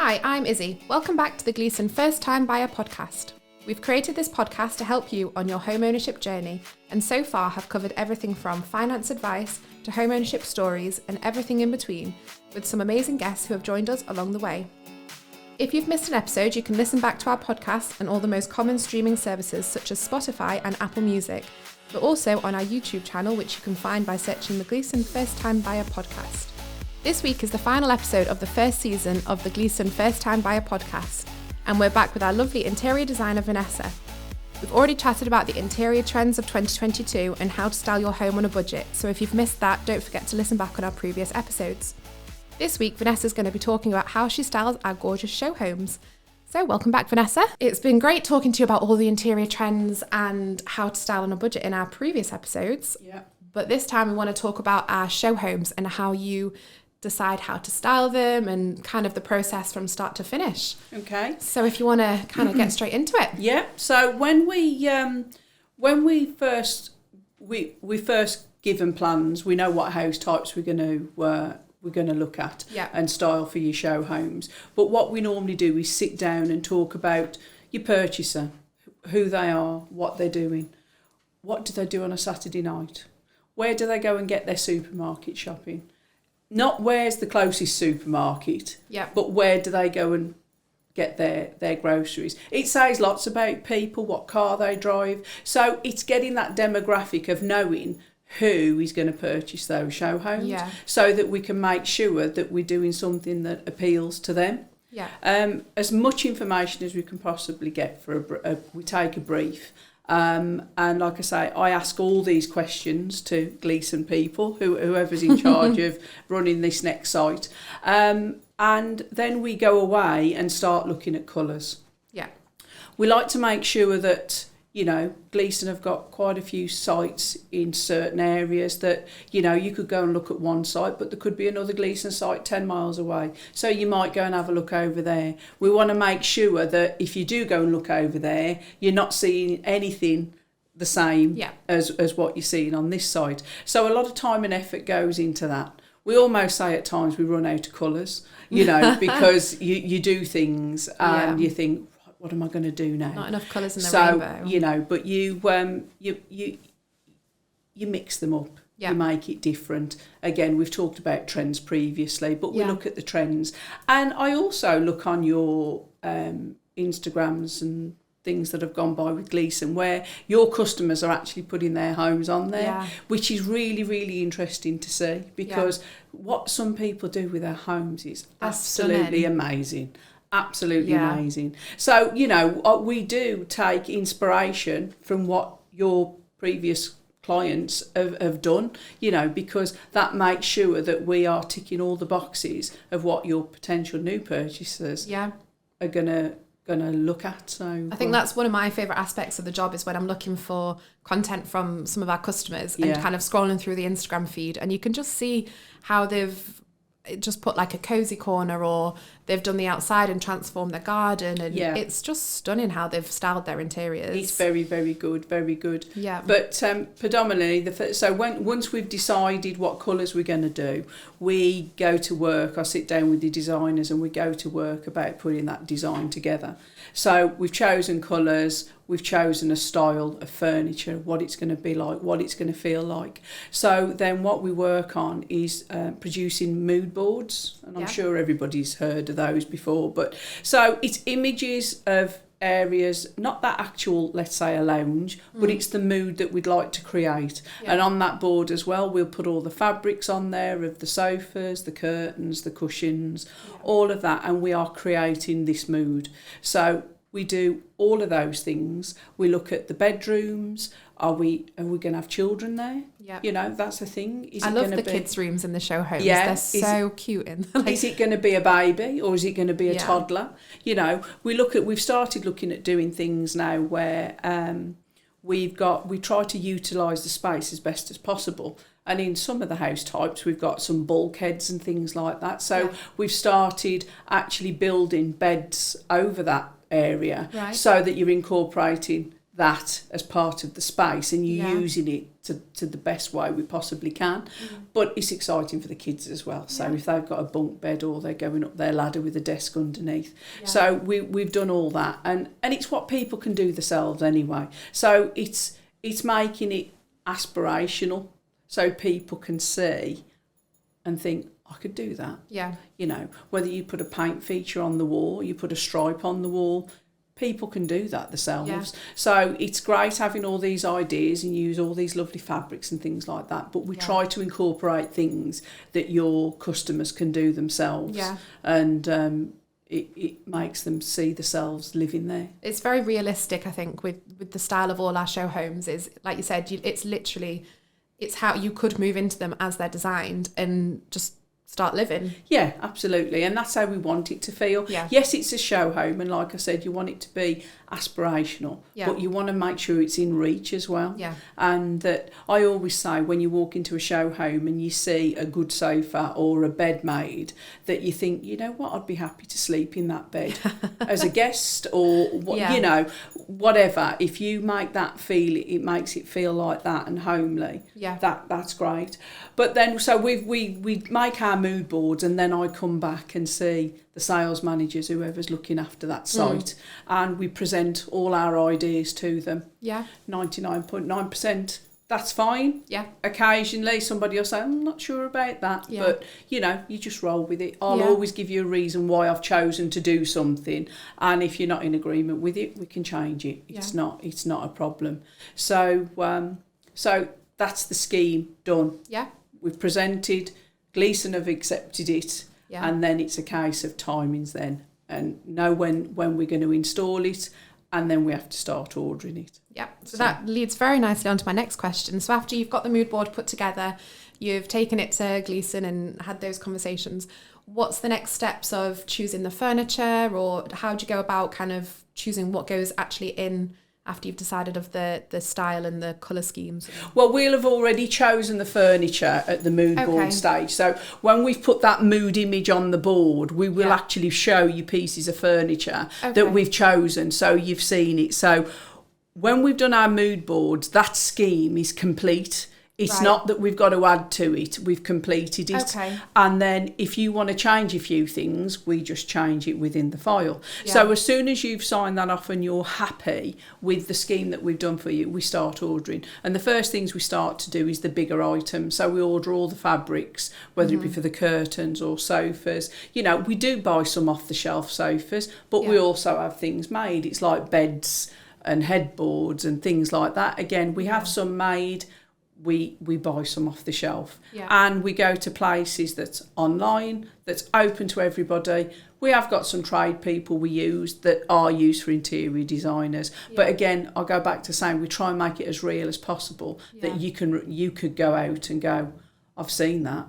Hi, I'm Izzy. Welcome back to the Gleeson First Time Buyer podcast. We've created this podcast to help you on your home ownership journey, and so far have covered everything from finance advice to home ownership stories and everything in between, with some amazing guests who have joined us along the way. If you've missed an episode, you can listen back to our podcast and all the most common streaming services such as Spotify and Apple Music, but also on our YouTube channel, which you can find by searching the Gleeson First Time Buyer podcast. This week is the final episode of the first season of the Gleeson First Time Buyer podcast, and we're back with our lovely interior designer Vanessa. We've already chatted about the interior trends of 2022 and how to style your home on a budget, so if you've missed that, don't forget to listen back on our previous episodes. This week, Vanessa's going to be talking about how she styles our gorgeous show homes. So welcome back, Vanessa. It's been great talking to you about all the interior trends and how to style on a budget in our previous episodes. Yeah. But this time we want to talk about our show homes and how you decide how to style them and kind of the process from start to finish. Okay. So if you want to kind of get straight into it. Yeah. So when we first given plans, we know what house types we're going to look at and style for your show homes. But what we normally do is sit down and talk about your purchaser, who they are, what they're doing, what do they do on a Saturday night, where do they go and get their supermarket shopping. Not where's the closest supermarket, but where do they go and get their groceries. It says lots about people, what car they drive. So it's getting that demographic of knowing who is going to purchase those show homes so that we can make sure that we're doing something that appeals to them. As much information as we can possibly get for we take a brief. And like I say, I ask all these questions to Gleeson people, whoever's in charge of running this next site. And then we go away and start looking at colours. We like to make sure that, Gleeson have got quite a few sites in certain areas that, you could go and look at one site, but there could be another Gleeson site 10 miles away. So you might go and have a look over there. We want to make sure that if you do go and look over there, you're not seeing anything the same as what you're seeing on this site. So a lot of time and effort goes into that. We almost say at times we run out of colours, because you do things and you think, what am I going to do now? Not enough colours in the rainbow. But you mix them up. You make it different. Again, we've talked about trends previously, but we look at the trends. And I also look on your Instagrams and things that have gone by with Gleeson, where your customers are actually putting their homes on there, which is really, really interesting to see, because what some people do with their homes is absolutely amazing. Absolutely amazing. So, we do take inspiration from what your previous clients have done, because that makes sure that we are ticking all the boxes of what your potential new purchasers are gonna look at. So I think that's one of my favourite aspects of the job, is when I'm looking for content from some of our customers and kind of scrolling through the Instagram feed, and you can just see how they've just put like a cozy corner, or they've done the outside and transformed their garden, and it's just stunning how they've styled their interiors. It's very, very good, very good. But predominantly, once we've decided what colours we're going to do, we go to work. I sit down with the designers and we go to work about putting that design together. So we've chosen colours, we've chosen a style of furniture, what it's going to be like, what it's going to feel like. So then what we work on is producing mood boards, and I'm sure everybody's heard of those before. But so it's images of areas, not that actual, let's say, a lounge, but it's the mood that we'd like to create. And on that board as well, we'll put all the fabrics on there of the sofas, the curtains, the cushions, all of that, and we are creating this mood. So we do all of those things. We look at the bedrooms. Are we going to have children there? That's the thing. I love the kids' rooms in the show homes. They're so cute. Is it going to be a baby, or is it going to be a toddler? We've started looking at doing things now where we try to utilise the space as best as possible. And in some of the house types, we've got some bulkheads and things like that. So we've started actually building beds over that area, so that you're incorporating that as part of the space, and you're using it to the best way we possibly can. But it's exciting for the kids as well. So if they've got a bunk bed or they're going up their ladder with a desk underneath. So we've done all that, and it's what people can do themselves anyway. So it's making it aspirational, so people can see and think, I could do that. Yeah. You know, whether you put a paint feature on the wall, you put a stripe on the wall, people can do that themselves. Yeah. So it's great having all these ideas and use all these lovely fabrics and things like that. But we try to incorporate things that your customers can do themselves. Yeah. And it makes them see themselves living there. It's very realistic, I think, with the style of all our show homes. Is, like you said, it's how you could move into them as they're designed and just start living. Yeah, absolutely. And that's how we want it to feel. Yeah. Yes, it's a show home, and like I said, you want it to be aspirational, but you want to make sure it's in reach as well. Yeah. And that I always say, when you walk into a show home and you see a good sofa or a bed made, that you think, you know what, I'd be happy to sleep in that bed as a guest, or you know, whatever. If you make that feel, it makes it feel like that and homely. Yeah. That's great. But then, so we make our mood boards, and then I come back and see the sales managers, whoever's looking after that site, and we present all our ideas to them. Yeah. 99.9%, that's fine. Yeah. Occasionally somebody will say, I'm not sure about that, but you know, you just roll with it. I'll always give you a reason why I've chosen to do something, and if you're not in agreement with it, we can change it. It's not a problem. So so that's the scheme done. Yeah. We've presented, Gleeson have accepted it, and then it's a case of timings then, and know when we're going to install it, and then we have to start ordering it. Yeah, so that leads very nicely on to my next question. So after you've got the mood board put together, you've taken it to Gleeson and had those conversations, what's the next steps of choosing the furniture, or how do you go about kind of choosing what goes actually in after you've decided of the style and the colour schemes? Well, we'll have already chosen the furniture at the mood board stage. So when we've put that mood image on the board, we will actually show you pieces of furniture that we've chosen, so you've seen it. So when we've done our mood boards, that scheme is complete. It's not that we've got to add to it. We've completed it. Okay. And then if you want to change a few things, we just change it within the file. Yeah. So as soon as you've signed that off and you're happy with the scheme that we've done for you, we start ordering. And the first things we start to do is the bigger items. So we order all the fabrics, whether it be for the curtains or sofas. You know, we do buy some off-the-shelf sofas, but we also have things made. It's like beds and headboards and things like that. Again, we have some made. We buy some off the shelf, and we go to places that's online, that's open to everybody. We have got some trade people we use that are used for interior designers, but again, I'll go back to saying we try and make it as real as possible, that you could go out and go, I've seen that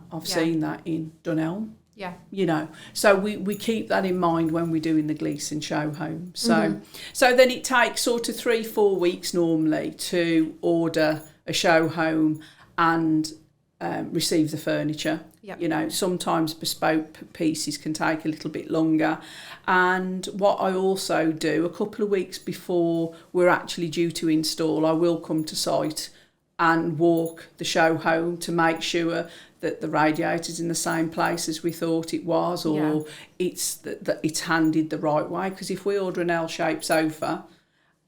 in Dunelm. Yeah. You know, so we keep that in mind when we're doing the Gleeson show home. So so then it takes sort of 3-4 weeks normally to order a show home and receive the furniture. Yep. You know, sometimes bespoke pieces can take a little bit longer. And what I also do, a couple of weeks before we're actually due to install, I will come to site and walk the show home to make sure that the radiator's in the same place as we thought it was, or it's that it's handed the right way. Because if we order an L-shaped sofa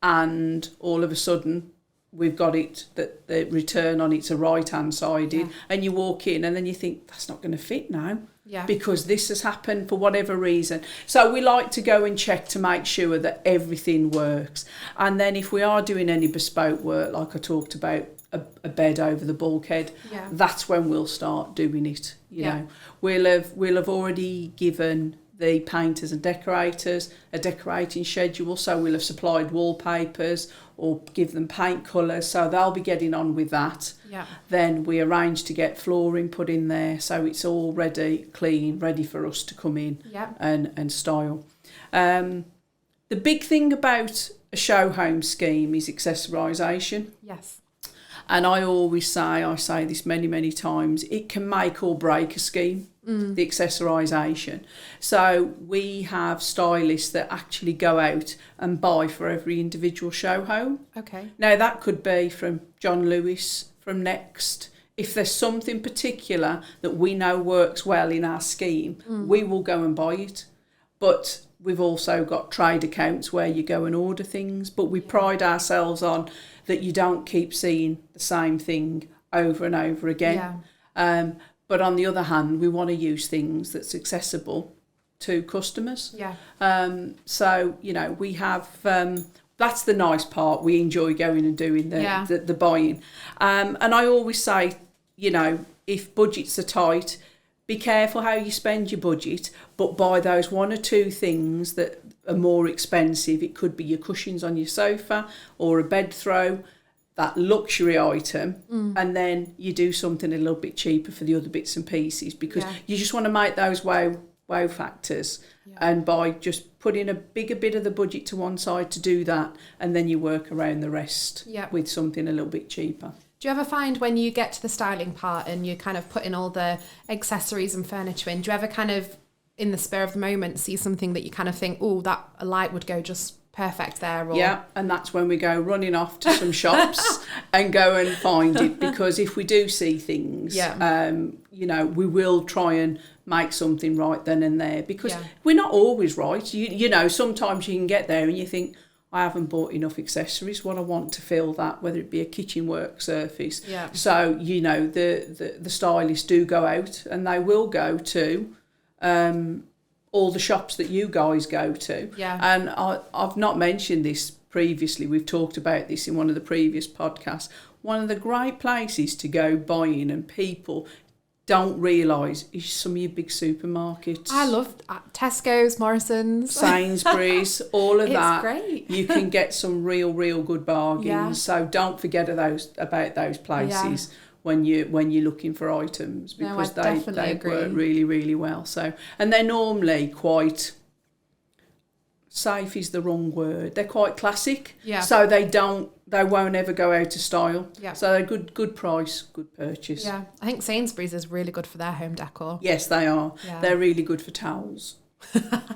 and all of a sudden we've got it that the return on it's a right-hand sided, and you walk in and then you think, that's not going to fit now, because this has happened for whatever reason. So we like to go and check to make sure that everything works. And then if we are doing any bespoke work, like I talked about, a bed over the bulkhead, that's when we'll start doing it. You know, we'll have already given the painters and decorators a decorating schedule, so we'll have supplied wallpapers or give them paint colours, so they'll be getting on with that. Yeah. Then we arrange to get flooring put in there, so it's all ready, clean, ready for us to come in and style. The big thing about a show home scheme is accessorization. Yes. And I always say, I say this many, many times, it can make or break a scheme, the accessorisation. So we have stylists that actually go out and buy for every individual show home. Okay. Now, that could be from John Lewis, from Next. If there's something particular that we know works well in our scheme, we will go and buy it. But we've also got trade accounts where you go and order things, but we pride ourselves on that you don't keep seeing the same thing over and over again. Yeah. But on the other hand, we want to use things that's accessible to customers. Yeah. So, you know, we have... that's the nice part. We enjoy going and doing the buying. And I always say, you know, if budgets are tight, be careful how you spend your budget, but buy those one or two things that are more expensive. It could be your cushions on your sofa or a bed throw, that luxury item, and then you do something a little bit cheaper for the other bits and pieces, because you just want to make those wow factors. And by just putting a bigger bit of the budget to one side to do that, and then you work around the rest with something a little bit cheaper. Do you ever find when you get to the styling part and you kind of put in all the accessories and furniture in, do you ever kind of, in the spur of the moment, see something that you kind of think, oh, that a light would go just perfect there? Or... Yeah, and that's when we go running off to some shops and go and find it, because if we do see things, you know, we will try and make something right then and there, because we're not always right. You know, sometimes you can get there and you think, I haven't bought enough accessories. What I want to fill that, whether it be a kitchen work surface. Yeah. So, you know, the stylists do go out and they will go to all the shops that you guys go to. Yeah. And I've not mentioned this previously. We've talked about this in one of the previous podcasts. One of the great places to go buying, and people don't realise, is some of your big supermarkets. I love Tesco's, Morrison's, Sainsbury's, all of that. It's great. You can get some real good bargains. Yeah. So don't forget about those places when you're looking for items, because they work really well. So, and they're normally quite, safe is the wrong word, they're quite classic. Yeah. So they won't ever go out of style. Yeah. So they're good price, good purchase. Yeah. I think Sainsbury's is really good for their home decor. Yes, they are. Yeah. They're really good for towels.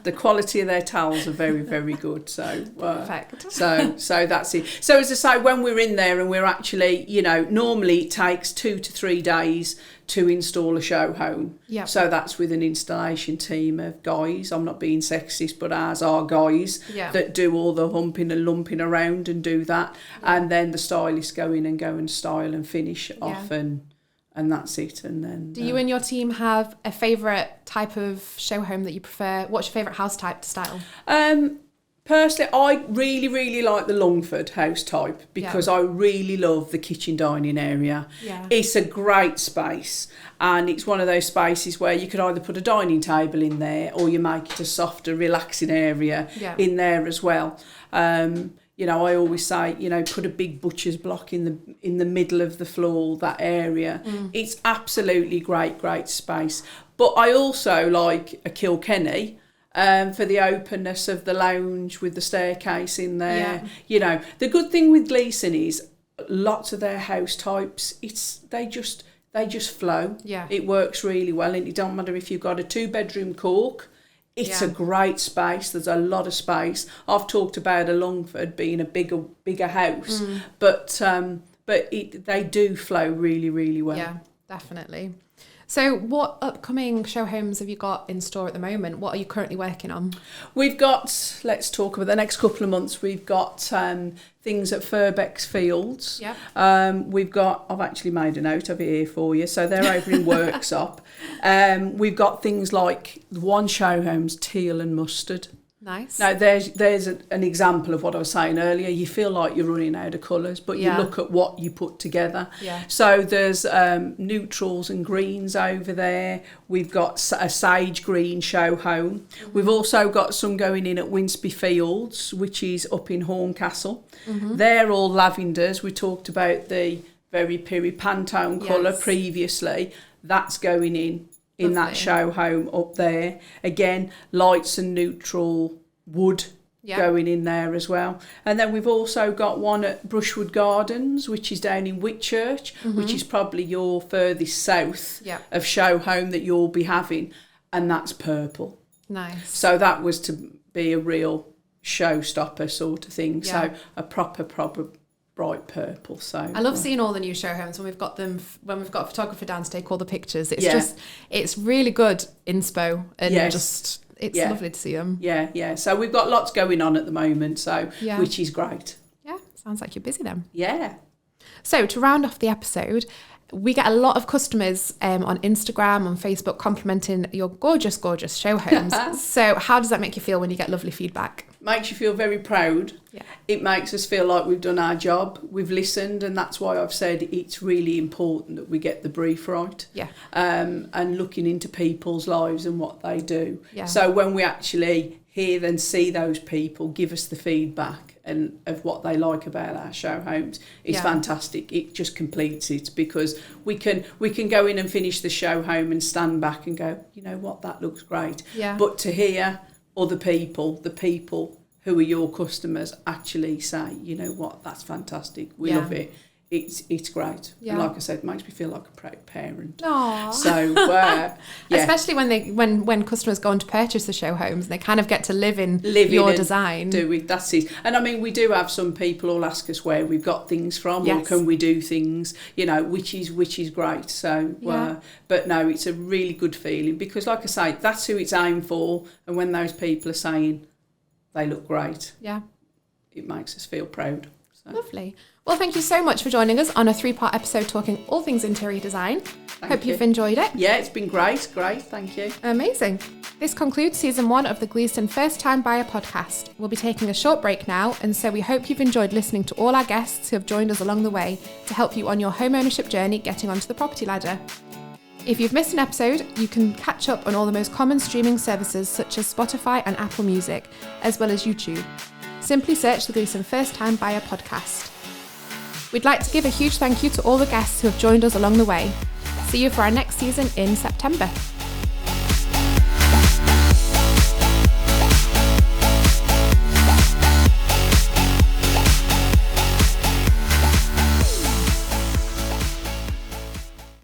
The quality of their towels are very good. So perfect. So that's it. So as I say, when we're in there and we're actually, you know, normally it takes 2 to 3 days to install a show home. Yeah. So that's with an installation team of guys. I'm not being sexist, but ours are guys that do all the humping and lumping around and do that. Yeah. And then the stylists go in and go and style and finish off, and that's it. And then do you and your team have a favourite type of show home that you prefer? What's your favourite house type to style? Personally, I really like the Longford house type, because I really love the kitchen dining area. Yeah. It's a great space, and it's one of those spaces where you could either put a dining table in there, or you make it a softer, relaxing area in there as well. You know, I always say, you know, put a big butcher's block in the middle of the floor, that area. It's absolutely great space. But I also like a Kilkenny, for the openness of the lounge with the staircase in there. Yeah. You know, the good thing with Gleeson is lots of their house types, they just flow. Yeah. It works really well, and it don't matter if you've got a 2-bedroom Cork. It's a great space. There's a lot of space. I've talked about a Longford being a bigger house, but they do flow really well. Yeah, definitely. So what upcoming show homes have you got in store at the moment? What are you currently working on? We've got, let's talk about the next couple of months, we've got things at Furbeck's Fields. Yep. I've actually made a note of it here for you, so they're over in Worksop. We've got things like one show home's teal and mustard. Nice. Now, there's an example of what I was saying earlier. You feel like you're running out of colours, but you look at what you put together. Yeah. So there's neutrals and greens over there. We've got a sage green show home. Mm-hmm. We've also got some going in at Winsby Fields, which is up in Horncastle. Mm-hmm. They're all lavenders. We talked about the very peri Pantone colour previously. That's going in that show home up there. Again, lights and neutral wood going in there as well. And then we've also got one at Brushwood Gardens, which is down in Whitchurch, which is probably your furthest south of show home that you'll be having, and that's purple. Nice. So that was to be a real showstopper sort of thing. So a proper bright purple. So I love seeing all the new show homes when we've got a photographer down to take all the pictures. It's it's really good inspo, and it's lovely to see them. Yeah. So we've got lots going on at the moment, so which is great. Yeah, sounds like you're busy then. Yeah. So to round off the episode, we get a lot of customers on Instagram, on Facebook, complimenting your gorgeous, gorgeous show homes. So how does that make you feel when you get lovely feedback? Makes you feel very proud. Yeah. It makes us feel like we've done our job. We've listened, and that's why I've said it's really important that we get the brief right. Yeah. And looking into people's lives and what they do. Yeah. So when we actually hear and see those people give us the feedback and of what they like about our show homes, it's fantastic. It just completes it, because we can go in and finish the show home and stand back and go, you know what, that looks great. Yeah. But to hear other people, the people who are your customers, actually say, you know what, that's fantastic, we love it. It's great. Yeah. And like I said, it makes me feel like a proud parent. Aww. So, especially when customers go on to purchase the show homes, they kind of get to live in your design. That's it. And I mean, we do have some people who'll ask us where we've got things from, or can we do things, you know, which is great. So, but no, it's a really good feeling, because like I say, that's who it's aimed for. And when those people are saying they look great, it makes us feel proud. So. Lovely. Well, thank you so much for joining us on a 3-part episode talking all things interior design. Hope you've enjoyed it. Yeah, it's been great, thank you. Amazing. This concludes season 1 of the Gleeson First Time Buyer podcast. We'll be taking a short break now, and so we hope you've enjoyed listening to all our guests who have joined us along the way to help you on your home ownership journey getting onto the property ladder. If you've missed an episode, you can catch up on all the most common streaming services such as Spotify and Apple Music, as well as YouTube. Simply search the Gleeson First Time Buyer podcast. We'd like to give a huge thank you to all the guests who have joined us along the way. See you for our next season in September.